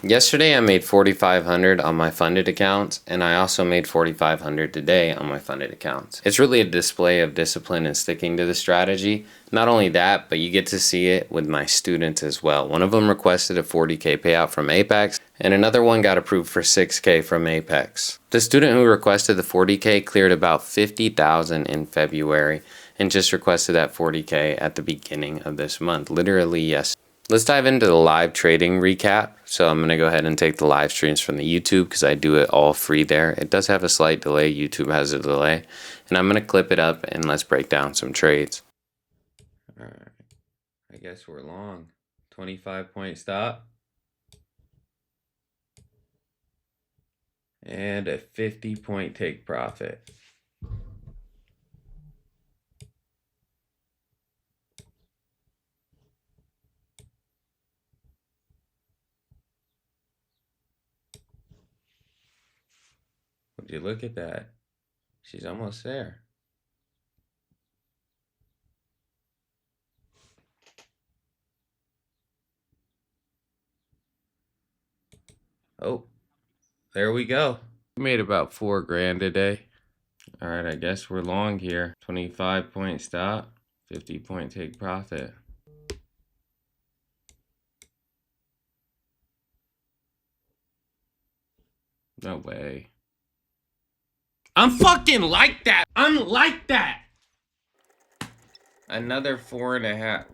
Yesterday I made 4,500 on my funded accounts, and I also made 4,500 today on my funded accounts. It's really a display of discipline and sticking to the strategy. Not only that, but you get to see it with my students as well. One of them requested a 40K payout from Apex, and another one got approved for 6K from Apex. The student who requested the 40K cleared about 50,000 in February and just requested that 40K at the beginning of this month, literally yesterday. Let's dive into the live trading recap. So I'm going to go ahead and take the live streams from the YouTube because I do it all free there. It does have a slight delay. YouTube has a delay. And I'm going to clip it up and let's break down some trades. All right. I guess we're long. 25-point stop. And a 50-point take profit. Would you look at that? She's almost there. Oh, there we go. We made about $4 grand today. All right, I guess we're long here. 25-point stop, 50-point take profit. No way. I'm fucking like that. I'm like that. Another 4.5.